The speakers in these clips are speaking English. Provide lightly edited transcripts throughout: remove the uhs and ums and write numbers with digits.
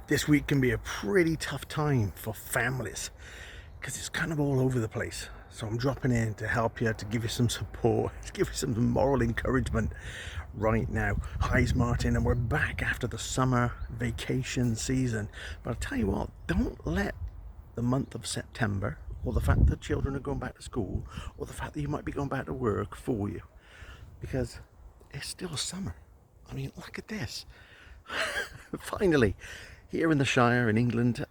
This week can be a pretty tough time for families because it's kind of all over the place. So I'm dropping in to help you, to give you some support, to give you some moral encouragement right now. Hi, it's Martin, and we're back after the summer vacation season. But I'll tell you what, don't let the month of September, or the fact that children are going back to school, or the fact that you might be going back to work fool you, because it's still summer. I mean, look at this. Finally, here in the Shire in England,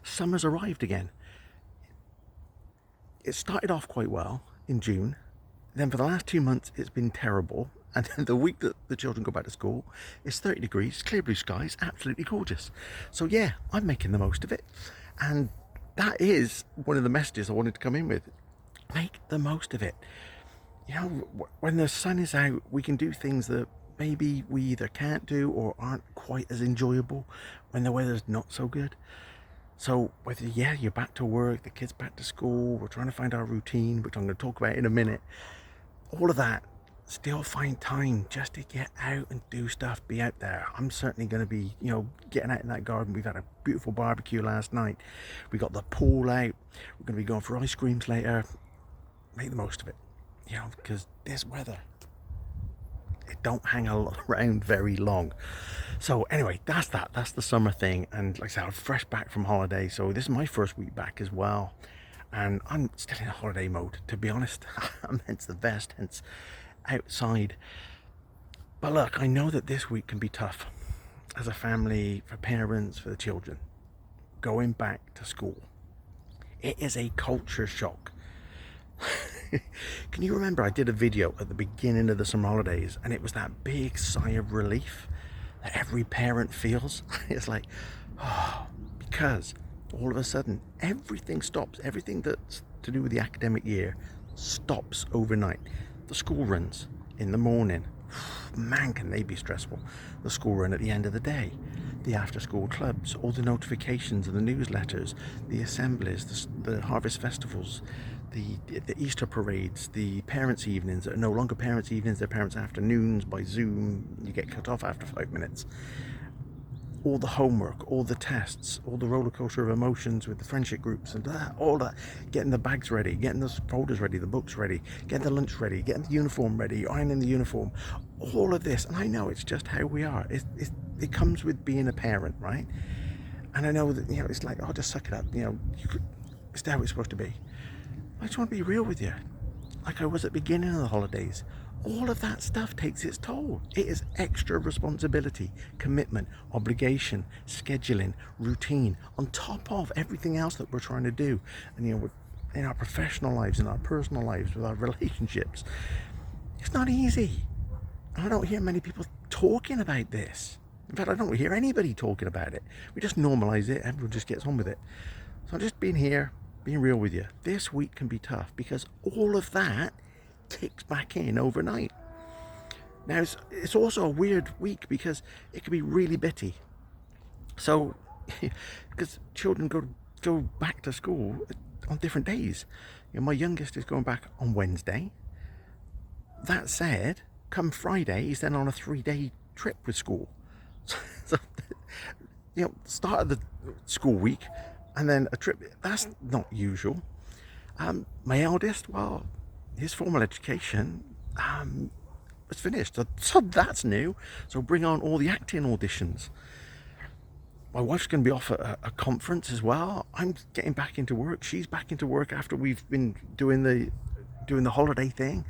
summer's arrived again. It started off quite well in June. Then for the last 2 months, it's been terrible. And then the week that the children go back to school, it's 30 degrees, clear blue skies, absolutely gorgeous. So yeah, I'm making the most of it. And that is one of the messages I wanted to come in with. Make the most of it. You know, when the sun is out, we can do things that maybe we either can't do or aren't quite as enjoyable when the weather's not so good. So whether, you're back to work, the kids back to school, we're trying to find our routine, which I'm going to talk about in a minute, all of that, still find time just to get out and do stuff, be out there. I'm certainly going to be, getting out in that garden. We've had a beautiful barbecue last night. We got the pool out. We're going to be going for ice creams later. Make the most of it, because this weather, it don't hang around very long. So anyway, that's the summer thing. And like I said, I'm fresh back from holiday, so this is my first week back as well, and I'm still in a holiday mode, to be honest. I'm hence the vest, hence outside. But look, I know that this week can be tough as a family, for parents, for the children going back to school. It is a culture shock. Can you remember I did a video at the beginning of the summer holidays, and it was that big sigh of relief that every parent feels? It's like, oh, because all of a sudden everything stops. Everything that's to do with the academic year stops overnight. The school runs in the morning, man, can they be stressful. The school run at the end of the day, the after school clubs, all the notifications and the newsletters, the assemblies, the harvest festivals, the Easter parades, the parents' evenings that are no longer parents' evenings, they're parents' afternoons by Zoom. You get cut off after 5 minutes. All the homework, all the tests, all the roller coaster of emotions with the friendship groups and all that. Getting the bags ready, getting the folders ready, the books ready, getting the lunch ready, getting the uniform ready, ironing the uniform. All of this, and I know it's just how we are. It comes with being a parent, right? And I know that, it's like, oh, just suck it up. It's how it's supposed to be. I just want to be real with you. Like I was at the beginning of the holidays, all of that stuff takes its toll. It is extra responsibility, commitment, obligation, scheduling, routine, on top of everything else that we're trying to do. And in our professional lives, in our personal lives, with our relationships, it's not easy. I don't hear many people talking about this. In fact, I don't hear anybody talking about it. We just normalize it, everyone just gets on with it. So I'm just being here, being real with you. This week can be tough because all of that kicks back in overnight. Now it's also a weird week because it can be really bitty. So because children go back to school on different days. My youngest is going back on Wednesday. That said, come Friday, he's then on a 3-day trip with school. So start of the school week and then a trip. That's not usual. My eldest, well, his formal education was finished, so that's new. So bring on all the acting auditions. My wife's going to be off at a conference as well. I'm getting back into work. She's back into work after we've been doing the holiday thing.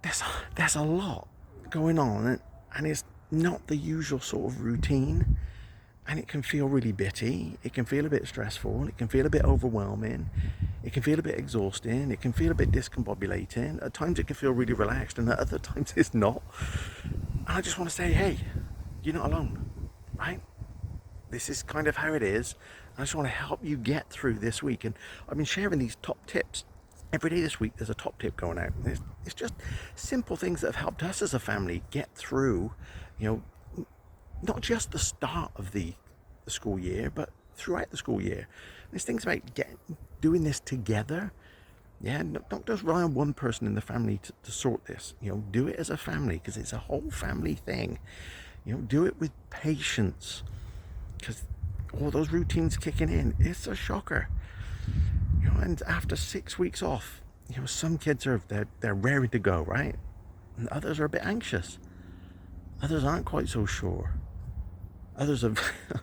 There's a lot going on, and it's not the usual sort of routine. And it can feel really bitty, it can feel a bit stressful, it can feel a bit overwhelming, it can feel a bit exhausting, it can feel a bit discombobulating. At times it can feel really relaxed, and at other times it's not. And I just want to say, hey, you're not alone, right? This is kind of how it is. I just want to help you get through this week. And I've been sharing these top tips. Every day this week there's a top tip going out. It's just simple things that have helped us as a family get through, not just the start of the school year, but throughout the school year. There's things about doing this together, Yeah, don't just rely on one person in the family to sort this. Do it as a family because it's a whole family thing. Do it with patience because all those routines kicking in, it's a shocker. And after 6 weeks off, some kids they're raring to go, right? And others are a bit anxious. Others aren't quite so sure. Others are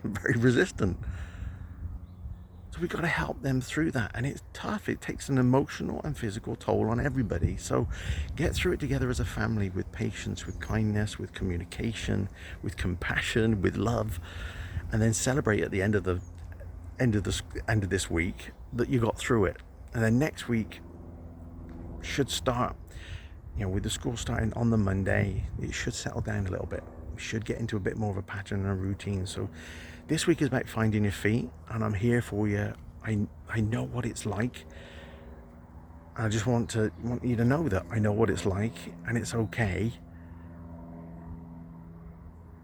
very resistant. So we've got to help them through that. And it's tough. It takes an emotional and physical toll on everybody. So get through it together as a family with patience, with kindness, with communication, with compassion, with love. And then celebrate at the end of this week that you got through it. And then next week should start, with the school starting on the Monday, it should settle down a little bit. We should get into a bit more of a pattern and a routine. So this week is about finding your feet, and I'm here for you. I know what it's like. I just want you to know that I know what it's like, and it's okay.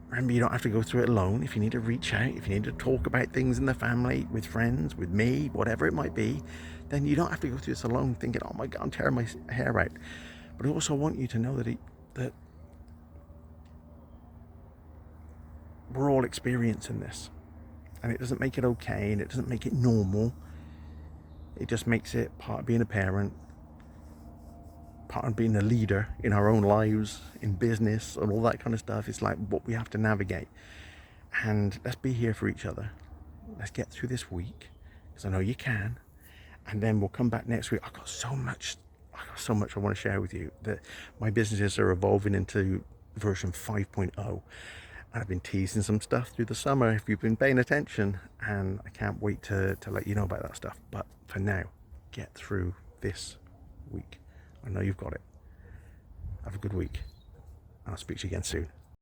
Remember, you don't have to go through it alone. If you need to reach out, if you need to talk about things in the family, with friends, with me, whatever it might be, then you don't have to go through this alone thinking, oh my God, I'm tearing my hair out. But I also want you to know that we're all experiencing this. And it doesn't make it okay, and it doesn't make it normal. It just makes it part of being a parent, part of being a leader in our own lives, in business, and all that kind of stuff. It's like what we have to navigate. And let's be here for each other. Let's get through this week, because I know you can. And then we'll come back next week. I've got so much I want to share with you. That my businesses are evolving into version 5.0. I've been teasing some stuff through the summer if you've been paying attention, and I can't wait to let you know about that stuff. But for now, get through this week. I know you've got it. Have a good week, and I'll speak to you again soon.